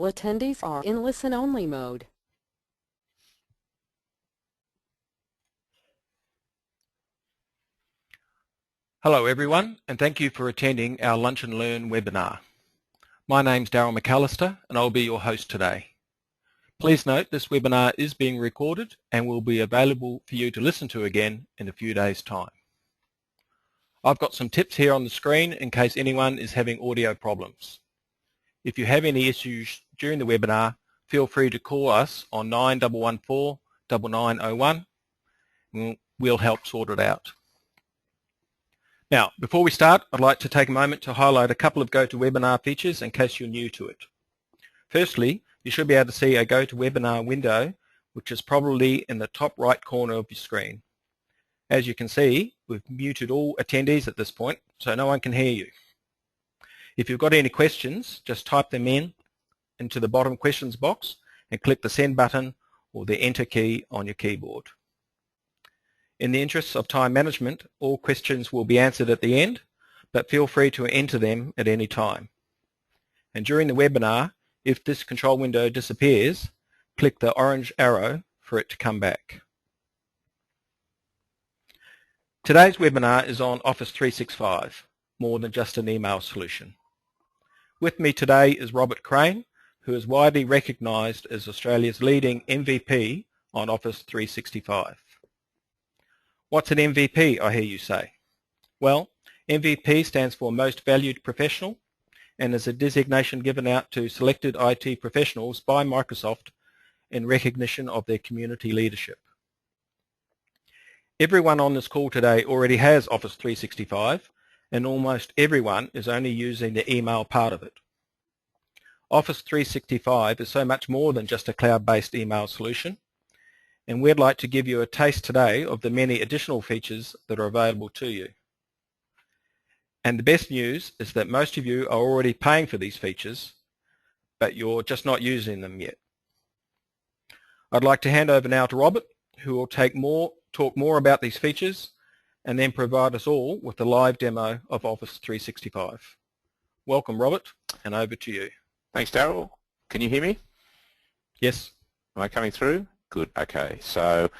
Attendees are in listen-only mode. Hello everyone, and thank you for attending our Lunch and Learn webinar. My name's Darryl McAllister and I'll be your host today. Please note this webinar is being recorded and will be available for you to listen to again in a few days' time. I've got some tips here on the screen in case anyone is having audio problems. If you have any issues during the webinar, feel free to call us on 9114 9901 and we'll help sort it out. Now, before we start, I'd like to take a moment to highlight a couple of GoToWebinar features in case you're new to it. Firstly, you should be able to see a GoToWebinar window, which is probably in the top right corner of your screen. As you can see, we've muted all attendees at this point, so no one can hear you. If you've got any questions, just type them into the bottom questions box and click the send button or the enter key on your keyboard. In the interests of time management, all questions will be answered at the end, but feel free to enter them at any time. And during the webinar, if this control window disappears, click the orange arrow for it to come back. Today's webinar is on Office 365, more than just an email solution. With me today is Robert Crane, who is widely recognised as Australia's leading MVP on Office 365. What's an MVP, I hear you say? Well, MVP stands for Most Valued Professional and is a designation given out to selected IT professionals by Microsoft in recognition of their community leadership. Everyone on this call today already has Office 365 and almost everyone is only using the email part of it. Office 365 is so much more than just a cloud-based email solution, and we'd like to give you a taste today of the many additional features that are available to you. And the best news is that most of you are already paying for these features, but you're just not using them yet. I'd like to hand over now to Robert, who will talk more about these features and then provide us all with a live demo of Office 365. Welcome, Robert, and over to you. Thanks, Darryl. Can you hear me? Yes. Am I coming through? Good. Okay. So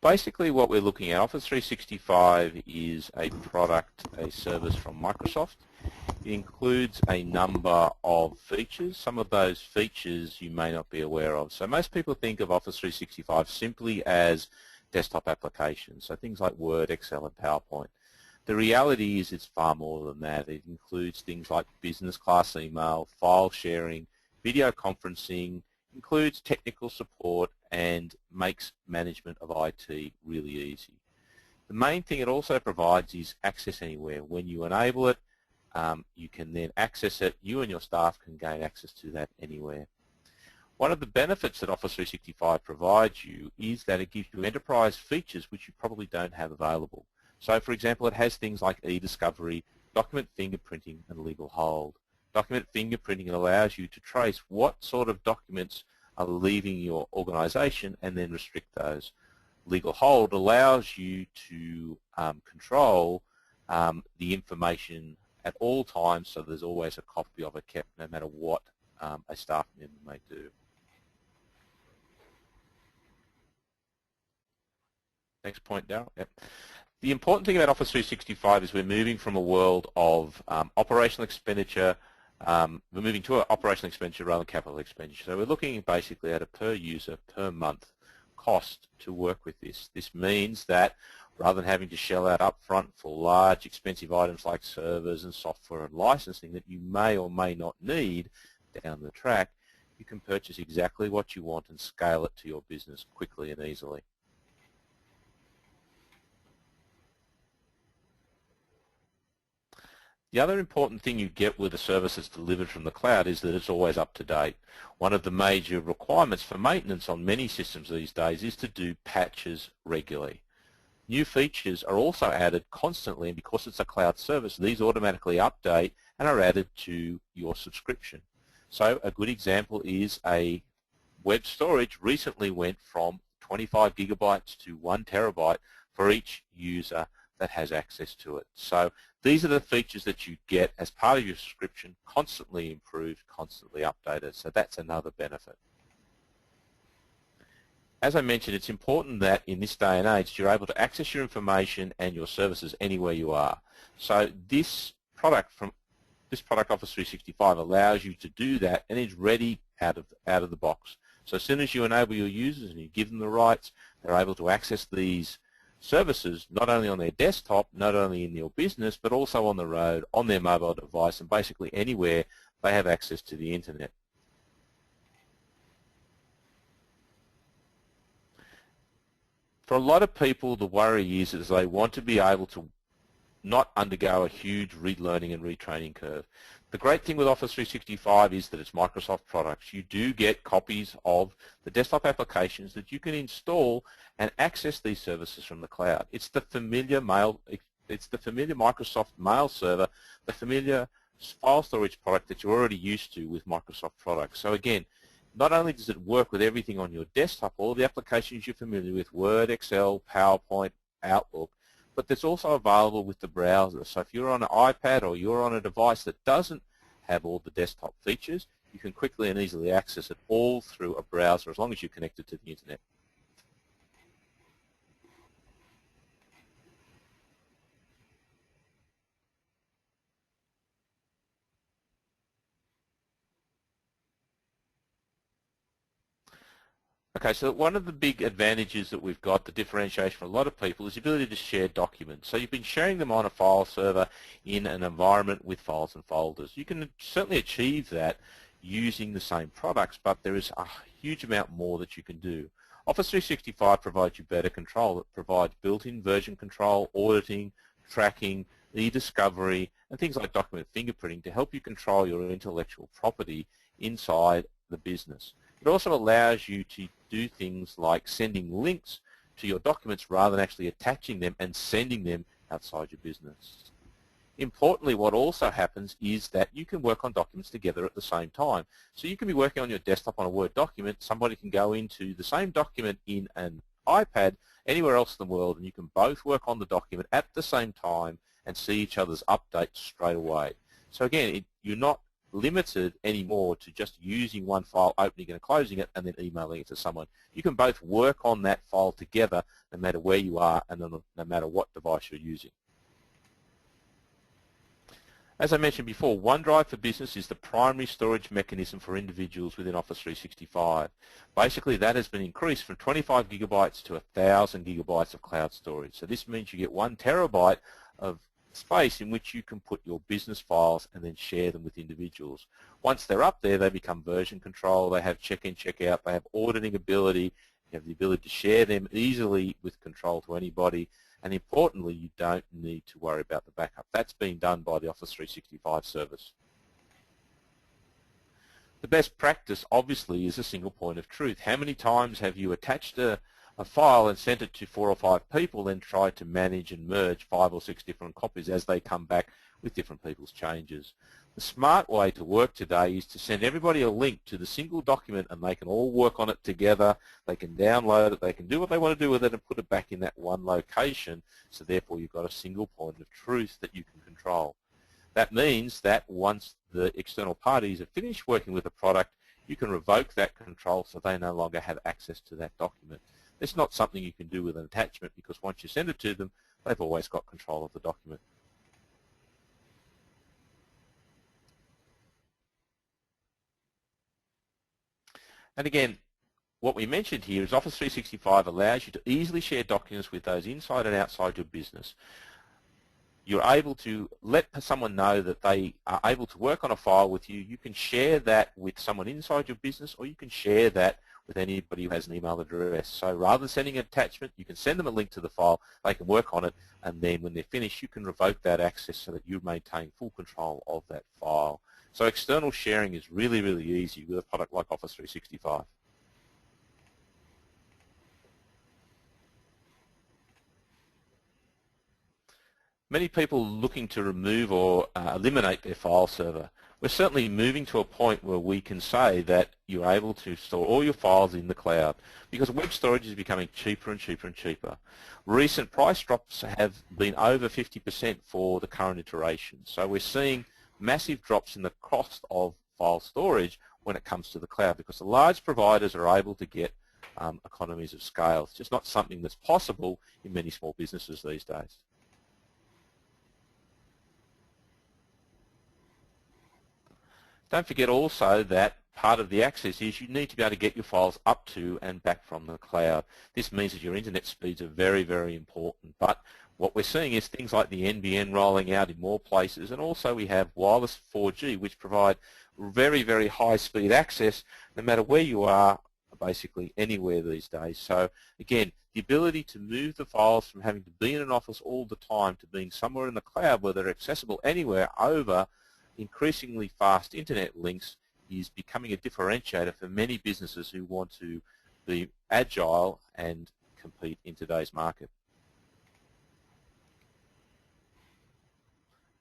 basically what we're looking at, Office 365 is a product, a service from Microsoft. It includes a number of features. Some of those features you may not be aware of. So most people think of Office 365 simply as desktop applications, so things like Word, Excel, and PowerPoint. The reality is it's far more than that. It includes things like business class email, file sharing, video conferencing, includes technical support, and makes management of IT really easy. The main thing it also provides is access anywhere. When you enable it, you can then access it. You and your staff can gain access to that anywhere. One of the benefits that Office 365 provides you is that it gives you enterprise features which you probably don't have available. So, for example, it has things like e-discovery, document fingerprinting, and legal hold. Document fingerprinting allows you to trace what sort of documents are leaving your organization and then restrict those. Legal hold allows you to control the information at all times, so there's always a copy of it kept no matter what a staff member may do. Next point, Darryl. Yep. The important thing about Office 365 is we're moving from a world of operational expenditure. We're moving to an operational expenditure rather than capital expenditure. So we're looking basically at a per user, per month cost to work with this. This means that rather than having to shell out upfront for large expensive items like servers and software and licensing that you may or may not need down the track, you can purchase exactly what you want and scale it to your business quickly and easily. The other important thing you get with a service that's delivered from the cloud is that it's always up to date. One of the major requirements for maintenance on many systems these days is to do patches regularly. New features are also added constantly, and because it's a cloud service, these automatically update and are added to your subscription. So a good example is a web storage recently went from 25 gigabytes to 1 terabyte for each user that has access to it. So these are the features that you get as part of your subscription, constantly improved, constantly updated. So that's another benefit. As I mentioned, it's important that in this day and age you're able to access your information and your services anywhere you are. So this product Office 365 allows you to do that, and is ready out of the box. So as soon as you enable your users and you give them the rights, they're able to access these services not only on their desktop, not only in your business, but also on the road, on their mobile device, and basically anywhere they have access to the internet. For a lot of people, the worry is that they want to be able to not undergo a huge relearning and retraining curve. The great thing with Office 365 is that it's Microsoft products. You do get copies of the desktop applications that you can install and access these services from the cloud. It's the familiar Microsoft mail server, the familiar file storage product that you're already used to with Microsoft products. So again, not only does it work with everything on your desktop, all the applications you're familiar with, Word, Excel, PowerPoint, Outlook, but it's also available with the browser. So if you're on an iPad or you're on a device that doesn't have all the desktop features, you can quickly and easily access it all through a browser as long as you're connected to the internet. Okay, so one of the big advantages that we've got, the differentiation for a lot of people, is the ability to share documents. So you've been sharing them on a file server in an environment with files and folders. You can certainly achieve that using the same products, but there is a huge amount more that you can do. Office 365 provides you better control. It provides built-in version control, auditing, tracking, e-discovery, and things like document fingerprinting to help you control your intellectual property inside the business. It also allows you to do things like sending links to your documents rather than actually attaching them and sending them outside your business. Importantly, what also happens is that you can work on documents together at the same time. So you can be working on your desktop on a Word document, somebody can go into the same document in an iPad anywhere else in the world, and you can both work on the document at the same time and see each other's updates straight away. So again, you're not limited anymore to just using one file, opening and closing it, and then emailing it to someone. You can both work on that file together no matter where you are and no matter what device you're using. As I mentioned before, OneDrive for Business is the primary storage mechanism for individuals within Office 365. Basically, that has been increased from 25 gigabytes to 1,000 gigabytes of cloud storage. So this means you get 1 terabyte of space in which you can put your business files and then share them with individuals. Once they're up there, they become version control, they have check-in, check-out, they have auditing ability, you have the ability to share them easily with control to anybody, and importantly, you don't need to worry about the backup. That's being done by the Office 365 service. The best practice, obviously, is a single point of truth. How many times have you attached a file and sent it to 4 or 5 people, then tried to manage and merge 5 or 6 different copies as they come back with different people's changes? The smart way to work today is to send everybody a link to the single document, and they can all work on it together. They can download it, they can do what they want to do with it and put it back in that one location. So therefore you've got a single point of truth that you can control. That means that once the external parties are finished working with the product, you can revoke that control so they no longer have access to that document. It's not something you can do with an attachment, because once you send it to them, they've always got control of the document. And again, what we mentioned here is Office 365 allows you to easily share documents with those inside and outside your business. You're able to let someone know that they are able to work on a file with you. You can share that with someone inside your business, or you can share that with anybody who has an email address. So rather than sending an attachment, you can send them a link to the file, they can work on it, and then when they're finished, you can revoke that access so that you maintain full control of that file. So external sharing is really, really easy with a product like Office 365. Many people looking to remove or eliminate their file server. We're certainly moving to a point where we can say that you're able to store all your files in the cloud because web storage is becoming cheaper and cheaper and cheaper. Recent price drops have been over 50% for the current iteration. So we're seeing massive drops in the cost of file storage when it comes to the cloud because the large providers are able to get economies of scale. It's just not something that's possible in many small businesses these days. Don't forget also that part of the access is you need to be able to get your files up to and back from the cloud. This means that your internet speeds are very, very important. But what we're seeing is things like the NBN rolling out in more places, and also we have wireless 4G, which provide very, very high speed access no matter where you are, basically anywhere these days. So again, the ability to move the files from having to be in an office all the time to being somewhere in the cloud where they're accessible anywhere over increasingly fast internet links is becoming a differentiator for many businesses who want to be agile and compete in today's market.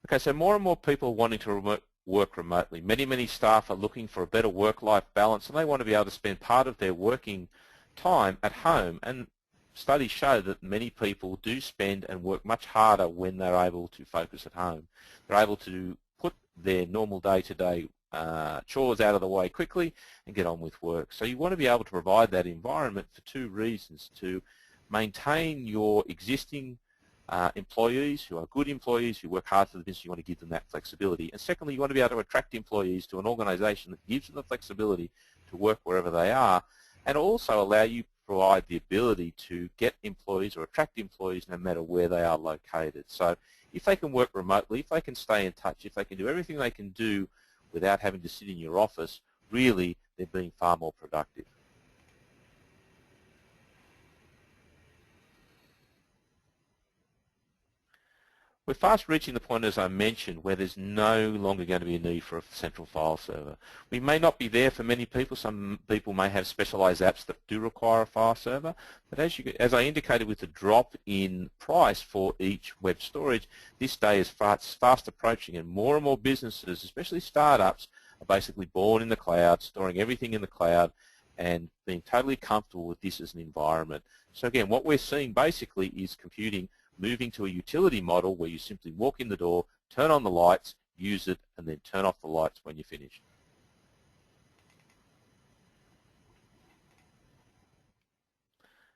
Okay, so more and more people are wanting to work remotely. Many staff are looking for a better work-life balance, and they want to be able to spend part of their working time at home. And studies show that many people do spend and work much harder when they're able to focus at home. They're able to put their normal day-to-day chores out of the way quickly and get on with work. So you want to be able to provide that environment for two reasons: to maintain your existing employees who are good employees who work hard for the business. You want to give them that flexibility. And secondly, you want to be able to attract employees to an organization that gives them the flexibility to work wherever they are, and also allow you to provide the ability to get employees or attract employees no matter where they are located. So if they can work remotely, if they can stay in touch, if they can do everything they can do without having to sit in your office, really they're being far more productive. We're fast reaching the point, as I mentioned, where there's no longer going to be a need for a central file server. We may not be there for many people. Some people may have specialized apps that do require a file server. But as I indicated with the drop in price for each web storage, this day is fast approaching, and more businesses, especially startups, are basically born in the cloud, storing everything in the cloud, and being totally comfortable with this as an environment. So again, what we're seeing basically is computing moving to a utility model where you simply walk in the door, turn on the lights, use it, and then turn off the lights when you're finished.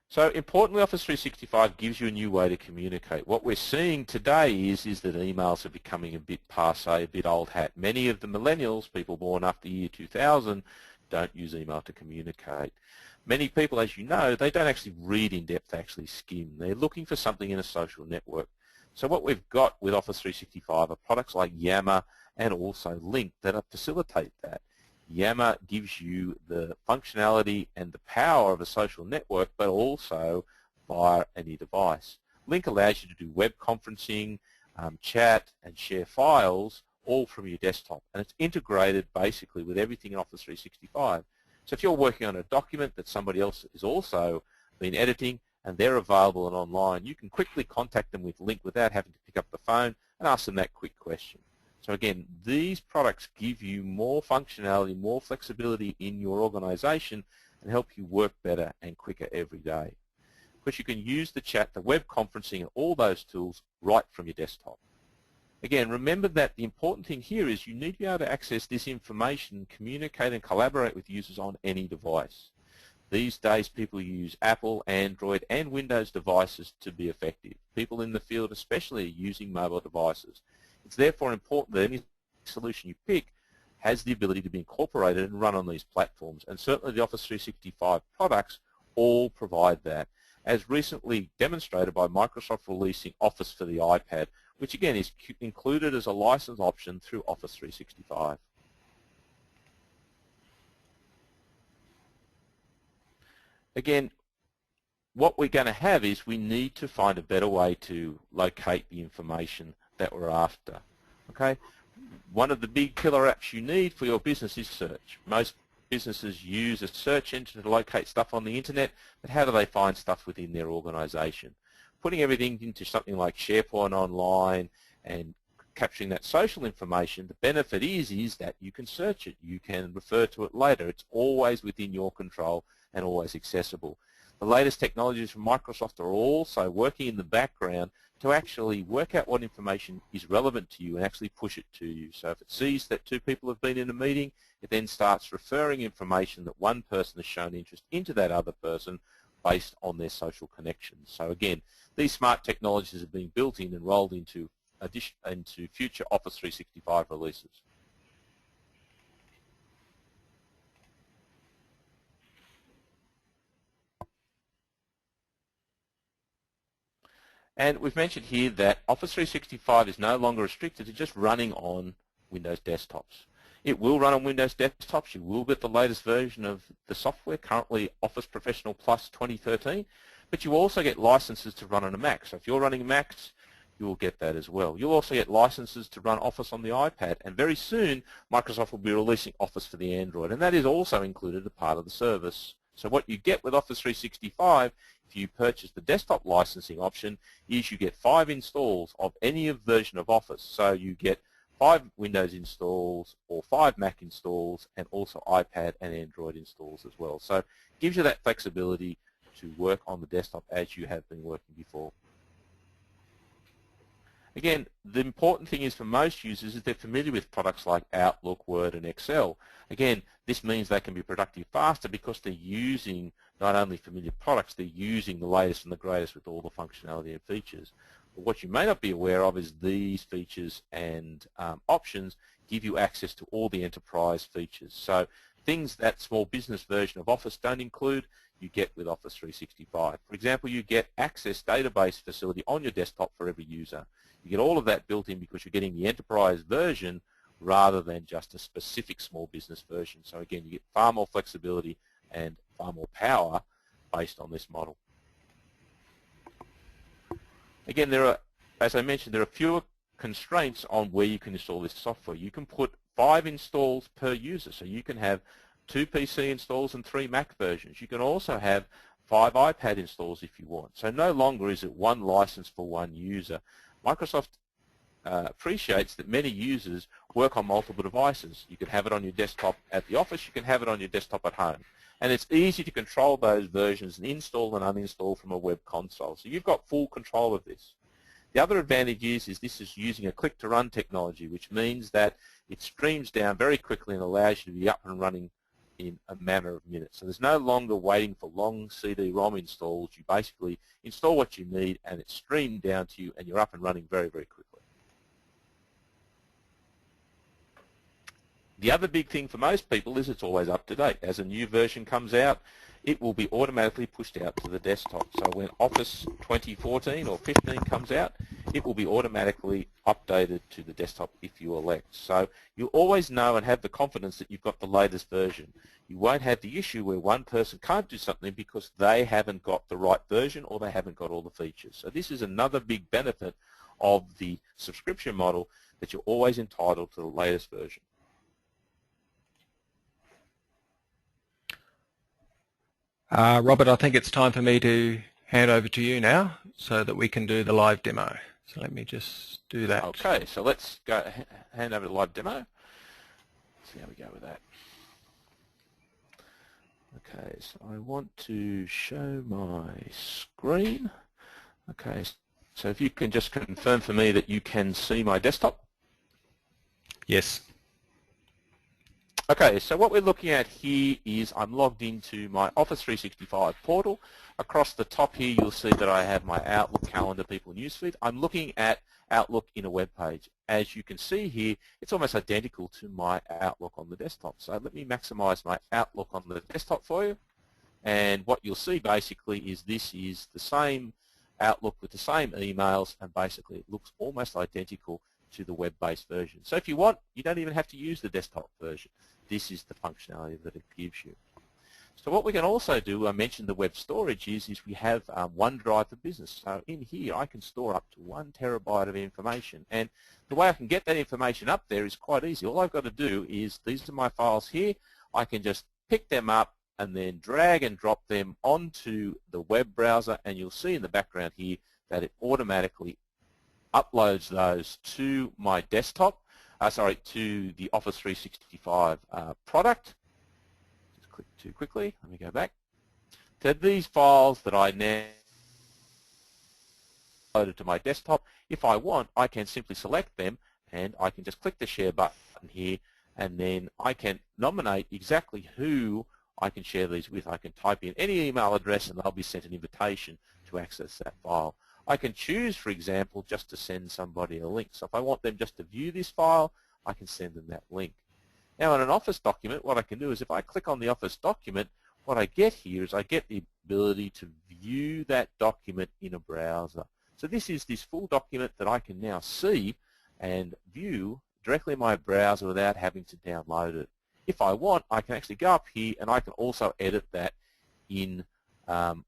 So importantly, Office 365 gives you a new way to communicate. What we're seeing today is that emails are becoming a bit passé, a bit old hat. Many of the millennials, people born after the year 2000, don't use email to communicate. Many people, as you know, they don't actually read in depth, they actually skim. They're looking for something in a social network. So what we've got with Office 365 are products like Yammer and also Link that facilitate that. Yammer gives you the functionality and the power of a social network, but also via any device. Link allows you to do web conferencing, chat, and share files all from your desktop. And it's integrated basically with everything in Office 365. So if you're working on a document that somebody else is also been editing and they're available and online, you can quickly contact them with Link without having to pick up the phone and ask them that quick question. So again, these products give you more functionality, more flexibility in your organization and help you work better and quicker every day. Because you can use the chat, the web conferencing, and all those tools right from your desktop. Again, remember that the important thing here is you need to be able to access this information, communicate and collaborate with users on any device. These days people use Apple, Android and Windows devices to be effective. People in the field especially are using mobile devices. It's therefore important that any solution you pick has the ability to be incorporated and run on these platforms. And certainly the Office 365 products all provide that, as recently demonstrated by Microsoft releasing Office for the iPad, which again is included as a license option through Office 365. Again, what we're going to have is we need to find a better way to locate the information that we're after. Okay? One of the big killer apps you need for your business is search. Most businesses use a search engine to locate stuff on the internet, but how do they find stuff within their organization? Putting everything into something like SharePoint Online and capturing that social information, the benefit is that you can search it, you can refer to it later. It's always within your control and always accessible. The latest technologies from Microsoft are also working in the background to actually work out what information is relevant to you and actually push it to you. So if it sees that two people have been in a meeting, it then starts referring information that one person has shown interest into that other person based on their social connections. So again, these smart technologies are being built in and rolled into future Office 365 releases. And we've mentioned here that Office 365 is no longer restricted to just running on Windows desktops. It will run on Windows desktops. You will get the latest version of the software, currently Office Professional Plus 2013, but you also get licenses to run on a Mac. So if you're running Macs, you will get that as well. You'll also get licenses to run Office on the iPad, and very soon Microsoft will be releasing Office for the Android, and that is also included as part of the service. So what you get with Office 365, if you purchase the desktop licensing option, is you get 5 installs of any version of Office. So you get 5 Windows installs or 5 Mac installs, and also iPad and Android installs as well. So it gives you that flexibility to work on the desktop as you have been working before. Again, the important thing is for most users is they're familiar with products like Outlook, Word, and Excel. Again, this means they can be productive faster because they're using not only familiar products, they're using the latest and the greatest with all the functionality and features. But what you may not be aware of is these features and options give you access to all the enterprise features. So things that small business version of Office don't include, you get with Office 365. For example, you get access database facility on your desktop for every user. You get all of that built in because you're getting the enterprise version rather than just a specific small business version. So again, you get far more flexibility and far more power based on this model. Again, as I mentioned, there are fewer constraints on where you can install this software. You can put 5 installs per user, so you can have 2 PC installs and 3 Mac versions. You can also have 5 iPad installs if you want. So no longer is it one license for one user. Microsoft appreciates that many users work on multiple devices. You can have it on your desktop at the office, you can have it on your desktop at home. And it's easy to control those versions and install and uninstall from a web console. So you've got full control of this. The other advantage is this is using a click-to-run technology, which means that it streams down very quickly and allows you to be up and running in a matter of minutes. So there's no longer waiting for long CD-ROM installs. You basically install what you need and it's streamed down to you and you're up and running very, very quickly. The other big thing for most people is it's always up to date. As a new version comes out, it will be automatically pushed out to the desktop. So when Office 2014 or 15 comes out, it will be automatically updated to the desktop if you elect. So you'll always know and have the confidence that you've got the latest version. You won't have the issue where one person can't do something because they haven't got the right version or they haven't got all the features. So this is another big benefit of the subscription model, that you're always entitled to the latest version. Robert, I think it's time for me to hand over to you now so that we can do the live demo. So let me just do that. Okay, so let's go hand over the live demo. Let's see how we go with that. Okay, so I want to show my screen. Okay, so if you can just confirm for me that you can see my desktop. Yes. Okay, so what we're looking at here is I'm logged into my Office 365 portal. Across the top here, you'll see that I have my Outlook, Calendar, People, Newsfeed. I'm looking at Outlook in a web page. As you can see here, it's almost identical to my Outlook on the desktop. So let me maximize my Outlook on the desktop for you. And what you'll see basically is this is the same Outlook with the same emails, and basically it looks almost identical to the web-based version. So if you want, you don't even have to use the desktop version. This is the functionality that it gives you. So what we can also do, I mentioned the web storage, is we have Onedrive for Business. So in here, I can store up to 1 terabyte of information. And the way I can get that information up there is quite easy. All I've got to do is, these are my files here. I can just pick them up and then drag and drop them onto the web browser, and you'll see in the background here that it automatically uploads those to my desktop, to the Office 365 product. Just click too quickly. Let me go back. So these files that I now uploaded to my desktop, if I want, I can simply select them and I can just click the share button here, and then I can nominate exactly who I can share these with. I can type in any email address and they'll be sent an invitation to access that file. I can choose, for example, just to send somebody a link. So if I want them just to view this file, I can send them that link. Now in an Office document, what I can do is if I click on the Office document, what I get here is I get the ability to view that document in a browser. So this is this full document that I can now see and view directly in my browser without having to download it. If I want, I can actually go up here and I can also edit that in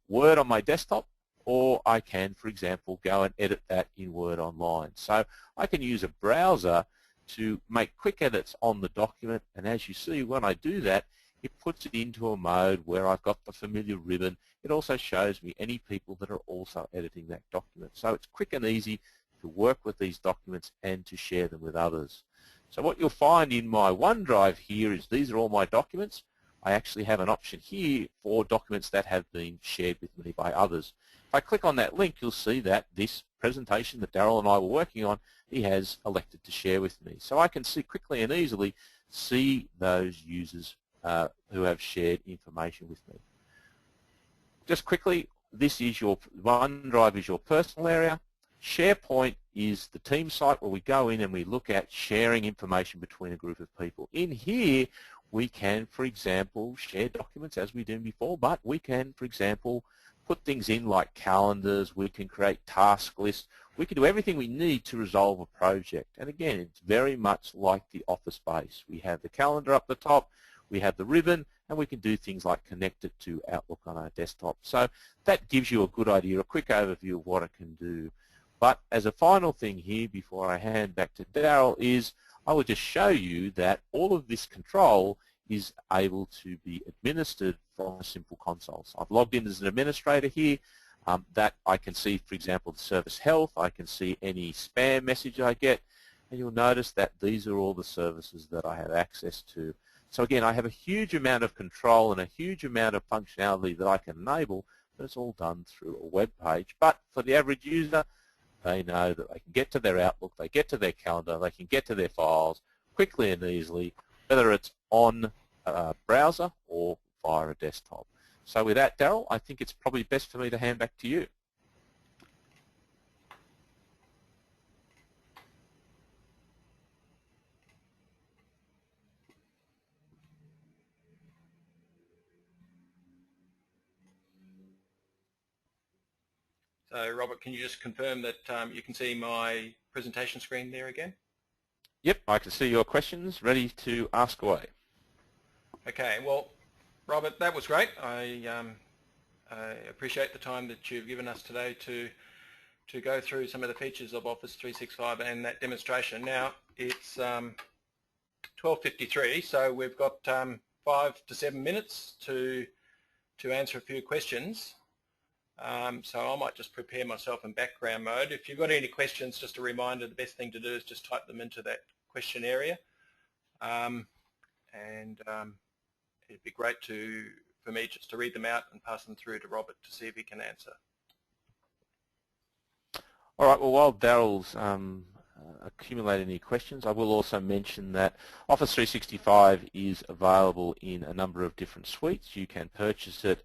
Word on my desktop, or I can, for example, go and edit that in Word Online. So I can use a browser to make quick edits on the document, and as you see, when I do that, it puts it into a mode where I've got the familiar ribbon. It also shows me any people that are also editing that document. So it's quick and easy to work with these documents and to share them with others. So what you'll find in my OneDrive here is these are all my documents. I actually have an option here for documents that have been shared with me by others. If I click on that link, you'll see that this presentation that Daryl and I were working on, he has elected to share with me. So I can see quickly and easily see those users who have shared information with me. Just quickly, this is your OneDrive is your personal area. SharePoint is the team site where we go in and we look at sharing information between a group of people. In here, we can, for example, share documents as we did before, but we can, for example, put things in like calendars, we can create task lists, we can do everything we need to resolve a project. And again, it's very much like the Office base. We have the calendar up the top, we have the ribbon, and we can do things like connect it to Outlook on our desktop. So that gives you a good idea, a quick overview of what it can do. But as a final thing here, before I hand back to Daryl, is I will just show you that all of this control is able to be administered from a simple console. So I've logged in as an administrator here. That I can see, for example, the service health. I can see any spam message I get. And you'll notice that these are all the services that I have access to. So again, I have a huge amount of control and a huge amount of functionality that I can enable, but it's all done through a web page. But for the average user, they know that they can get to their Outlook, they get to their calendar, they can get to their files quickly and easily, whether it's on a browser or via a desktop. So with that, Daryl, I think it's probably best for me to hand back to you. So Robert, can you just confirm that you can see my presentation screen there again? Yep, I can see your questions ready to ask away. Okay, well, Robert, that was great. I appreciate the time that you've given us today to go through some of the features of Office 365 and that demonstration. Now, it's 12:53, so we've got 5 to 7 minutes to answer a few questions. So I might just prepare myself in background mode. If you've got any questions, just a reminder, the best thing to do is just type them into that question area. It'd be great for me just to read them out and pass them through to Robert to see if he can answer. All right, well, while Daryl's accumulating any questions, I will also mention that Office 365 is available in a number of different suites. You can purchase it,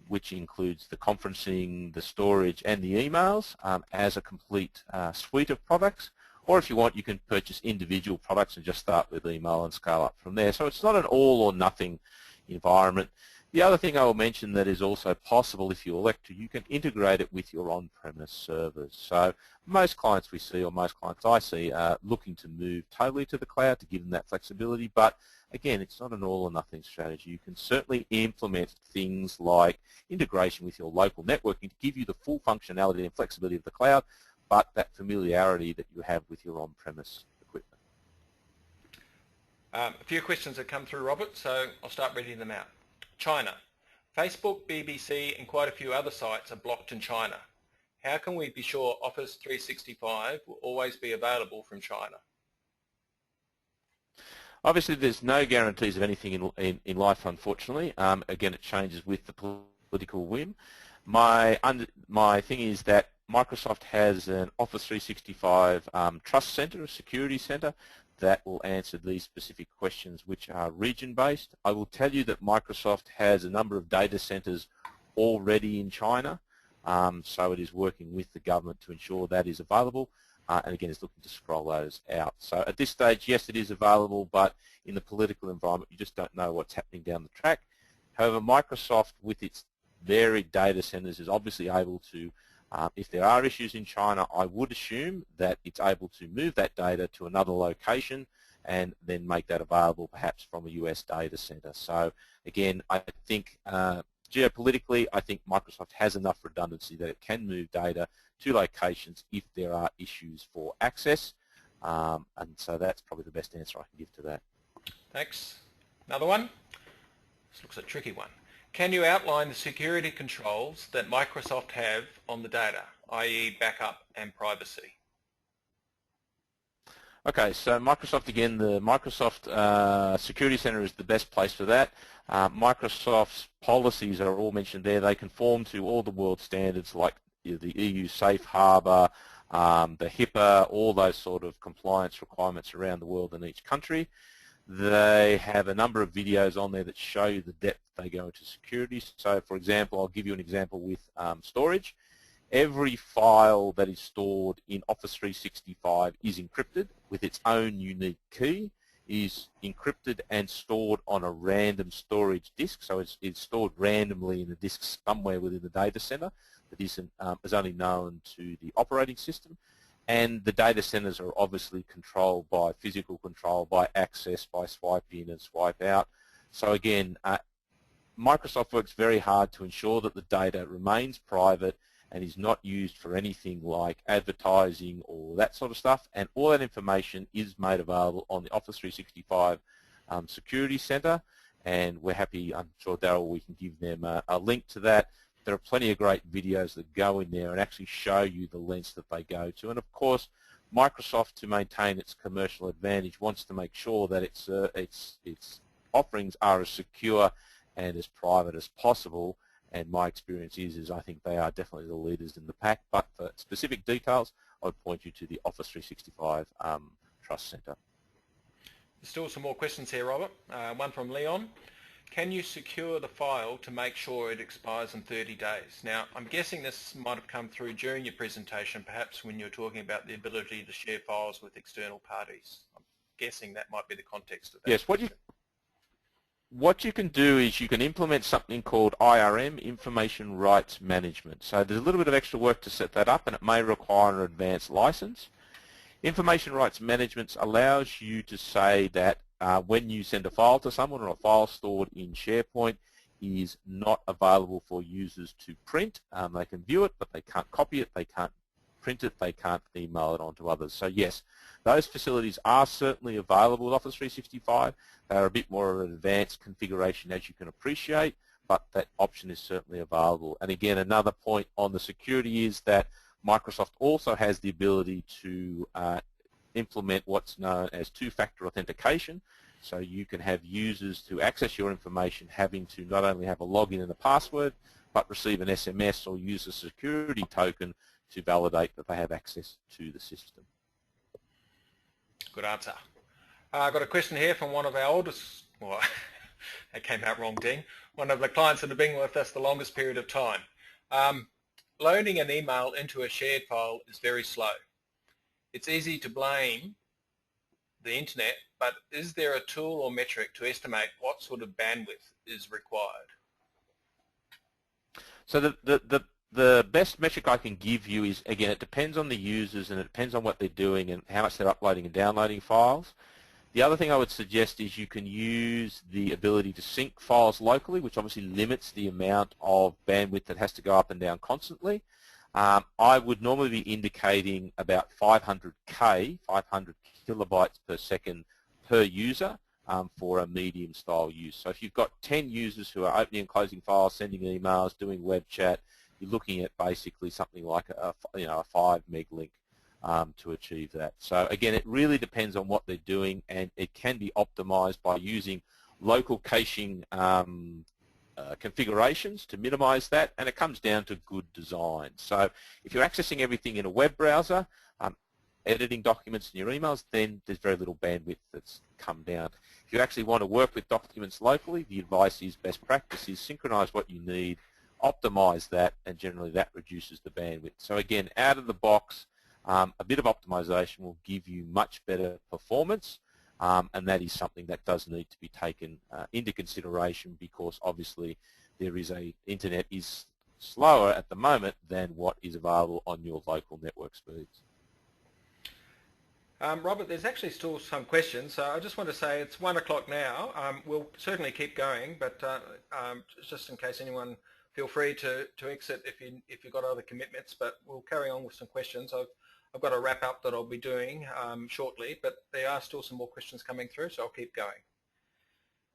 which includes the conferencing, the storage, and the emails as a complete suite of products. Or if you want, you can purchase individual products and just start with email and scale up from there. So it's not an all or nothing environment. The other thing I will mention that is also possible if you elect to, you can integrate it with your on-premise servers. So most clients we see, or most clients I see, are looking to move totally to the cloud to give them that flexibility. But again, it's not an all or nothing strategy. You can certainly implement things like integration with your local networking to give you the full functionality and flexibility of the cloud, but that familiarity that you have with your on-premise equipment. A few questions have come through, Robert, so I'll start reading them out. China. Facebook, BBC and quite a few other sites are blocked in China. how can we be sure Office 365 will always be available from China? Obviously, there's no guarantees of anything in life, unfortunately. Again, it changes with the political whim. My thing is that Microsoft has an Office 365 Trust Center, a security center, that will answer these specific questions, which are region-based. I will tell you that Microsoft has a number of data centers already in China, so it is working with the government to ensure that is available. And again, is looking to scroll those out. So at this stage, yes, it is available, but in the political environment, you just don't know what's happening down the track. However, Microsoft, with its varied data centers, is obviously able to, if there are issues in China, I would assume that it's able to move that data to another location and then make that available perhaps from a US data center. So again, I think geopolitically, I think Microsoft has enough redundancy that it can move data to locations if there are issues for access, and so that's probably the best answer I can give to that. Thanks. Another one? This looks a tricky one. Can you outline the security controls that Microsoft have on the data, i.e. backup and privacy? Okay, so Microsoft, again, the Microsoft Security Center is the best place for that. Microsoft's policies are all mentioned there. They conform to all the world standards like the EU Safe Harbor, the HIPAA, all those sort of compliance requirements around the world in each country. They have a number of videos on there that show you the depth they go into security. So, for example, I'll give you an example with storage. Every file that is stored in Office 365 is encrypted with its own unique key, is encrypted and stored on a random storage disk. So it's stored randomly in a disk somewhere within the data center that is only known to the operating system. And the data centers are obviously controlled by physical control, by access, by swipe in and swipe out. So again, Microsoft works very hard to ensure that the data remains private and is not used for anything like advertising or that sort of stuff. And all that information is made available on the Office 365 Security Center. And we're happy, I'm sure, Daryl, we can give them a link to that. There are plenty of great videos that go in there and actually show you the lengths that they go to. And of course, Microsoft, to maintain its commercial advantage, wants to make sure that its offerings are as secure and as private as possible. And my experience is I think they are definitely the leaders in the pack. But for specific details, I would point you to the Office 365 Trust Center. There's still some more questions here, Robert. One from Leon. Can you secure the file to make sure it expires in 30 days? Now, I'm guessing this might have come through during your presentation, perhaps when you're talking about the ability to share files with external parties. I'm guessing that might be the context of that. Yes, what you can do is you can implement something called IRM, Information Rights Management. So there's a little bit of extra work to set that up, and it may require an advanced license. Information Rights Management allows you to say that when you send a file to someone or a file stored in SharePoint is not available for users to print. They can view it, but they can't copy it, they can't print it, they can't email it on to others. So yes, those facilities are certainly available with Office 365. They're a bit more of an advanced configuration, as you can appreciate, but that option is certainly available. And again, another point on the security is that Microsoft also has the ability to implement what's known as two-factor authentication. So you can have users to access your information having to not only have a login and a password, but receive an SMS or use a security token to validate that they have access to the system. Good answer. I've got a question here from one of our oldest, well, that came out wrong, Ding, one of the clients that have been with us the longest period of time. Loading an email into a shared file is very slow. It's easy to blame the internet, but is there a tool or metric to estimate what sort of bandwidth is required? So the best metric I can give you is, again, it depends on the users and it depends on what they're doing and how much they're uploading and downloading files. The other thing I would suggest is you can use the ability to sync files locally, which obviously limits the amount of bandwidth that has to go up and down constantly. I would normally be indicating about 500K, 500 kilobytes per second per user for a medium style use. So if you've got 10 users who are opening and closing files, sending emails, doing web chat, you're looking at basically something like a 5 meg link to achieve that. So again, it really depends on what they're doing, and it can be optimized by using local caching configurations to minimize that, and it comes down to good design. So if you're accessing everything in a web browser, editing documents in your emails, then there's very little bandwidth that's come down. If you actually want to work with documents locally, the advice is best practice is synchronize what you need, optimize that, and generally that reduces the bandwidth. So again, out of the box, a bit of optimization will give you much better performance, and that is something that does need to be taken into consideration, because obviously internet is slower at the moment than what is available on your local network speeds. Robert, there's actually still some questions, so I just want to say it's 1 o'clock now. We'll certainly keep going, but just in case anyone, feel free to exit if you've got other commitments, but we'll carry on with some questions. I've got a wrap up that I'll be doing shortly, but there are still some more questions coming through, so I'll keep going.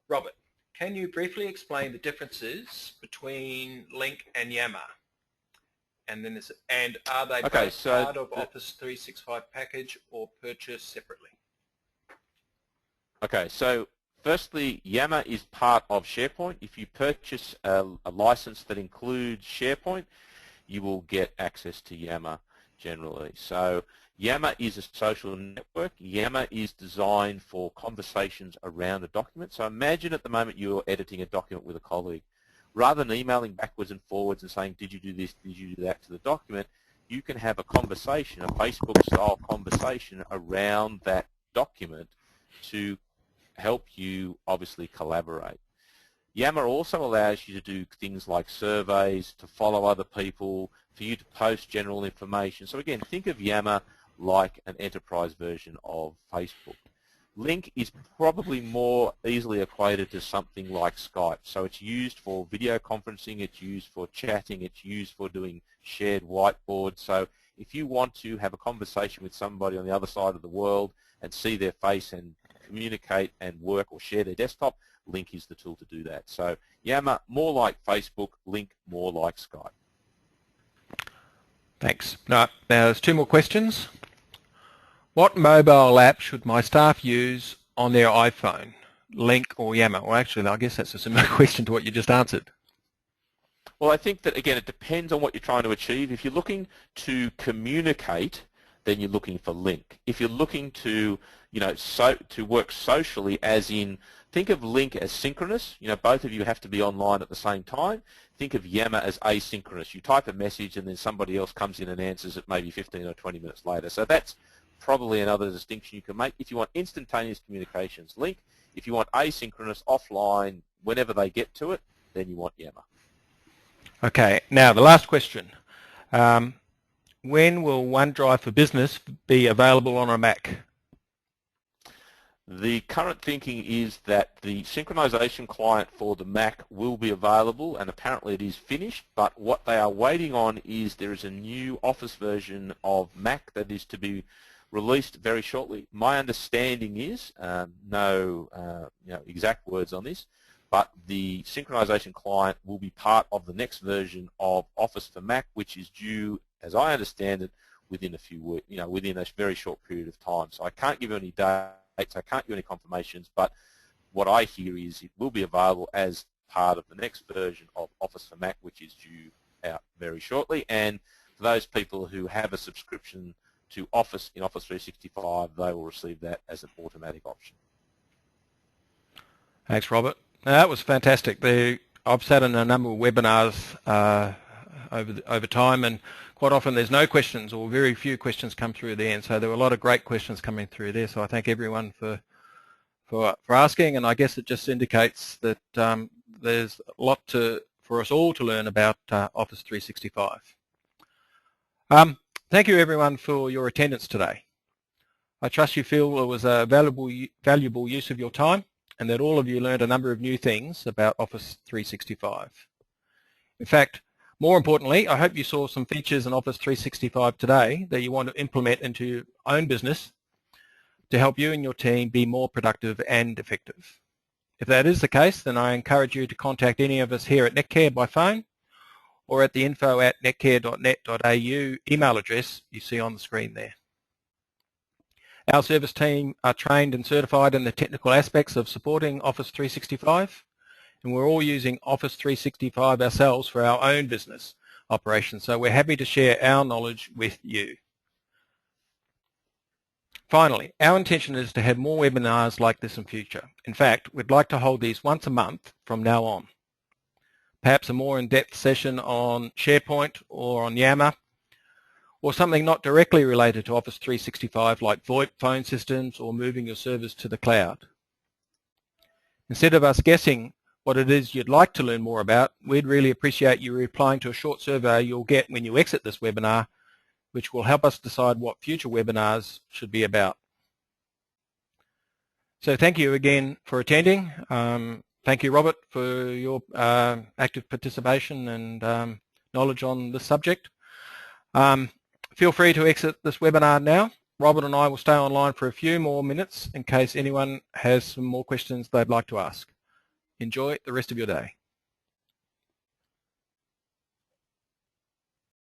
Robert, can you briefly explain the differences between Link and Yammer? And are they both part of Office 365 package or purchased separately? Okay, so firstly, Yammer is part of SharePoint. If you purchase a license that includes SharePoint, you will get access to Yammer generally. So Yammer is a social network. Yammer is designed for conversations around a document. So imagine at the moment you're editing a document with a colleague. Rather than emailing backwards and forwards and saying, did you do this, did you do that to the document, you can have a conversation, a Facebook-style conversation around that document to help you obviously collaborate. Yammer also allows you to do things like surveys, to follow other people, for you to post general information. So again, think of Yammer like an enterprise version of Facebook. Link is probably more easily equated to something like Skype. So it's used for video conferencing, it's used for chatting, it's used for doing shared whiteboards. So if you want to have a conversation with somebody on the other side of the world and see their face and communicate and work or share their desktop, Link is the tool to do that. So Yammer, more like Facebook, Link, more like Skype. Thanks. Now there's 2 more questions. What mobile app should my staff use on their iPhone, Link or Yammer? Well, actually, I guess that's a similar question to what you just answered. Well, I think that, again, it depends on what you're trying to achieve. If you're looking to communicate, then you're looking for Link. If you're looking to, to work socially, as in, think of Link as synchronous. Both of you have to be online at the same time. Think of Yammer as asynchronous. You type a message and then somebody else comes in and answers it maybe 15 or 20 minutes later. So that's probably another distinction you can make. If you want instantaneous communications, Link. If you want asynchronous, offline, whenever they get to it, then you want Yammer. Okay, now the last question. When will OneDrive for Business be available on a Mac? The current thinking is that the synchronization client for the Mac will be available, and apparently it is finished, but what they are waiting on is there is a new Office version of Mac that is to be released very shortly. My understanding is, no exact words on this, but the synchronization client will be part of the next version of Office for Mac, which is due, as I understand it, within a few weeks, within a very short period of time. So I can't give you any dates, I can't give you any confirmations, but what I hear is it will be available as part of the next version of Office for Mac, which is due out very shortly. And for those people who have a subscription to Office in Office 365, they will receive that as an automatic option. Thanks, Robert. That was fantastic. I've sat in a number of webinars over time, and quite often there's no questions or very few questions come through there, and so there were a lot of great questions coming through there. So I thank everyone for asking, and I guess it just indicates that there's a lot for us all to learn about Office 365. Thank you everyone for your attendance today. I trust you feel it was a valuable use of your time, and that all of you learned a number of new things about Office 365. In fact, more importantly, I hope you saw some features in Office 365 today that you want to implement into your own business to help you and your team be more productive and effective. If that is the case, then I encourage you to contact any of us here at Netcare by phone, or at the info@netcare.net.au email address you see on the screen there. Our service team are trained and certified in the technical aspects of supporting Office 365, and we're all using Office 365 ourselves for our own business operations, so we're happy to share our knowledge with you. Finally, our intention is to have more webinars like this in future. In fact, we'd like to hold these once a month from now on. Perhaps a more in-depth session on SharePoint or on Yammer, or something not directly related to Office 365 like VoIP phone systems or moving your servers to the cloud. Instead of us guessing what it is you'd like to learn more about, we'd really appreciate you replying to a short survey you'll get when you exit this webinar, which will help us decide what future webinars should be about. So thank you again for attending. Thank you, Robert, for your active participation and knowledge on this subject. Feel free to exit this webinar now. Robert and I will stay online for a few more minutes in case anyone has some more questions they'd like to ask. Enjoy the rest of your day.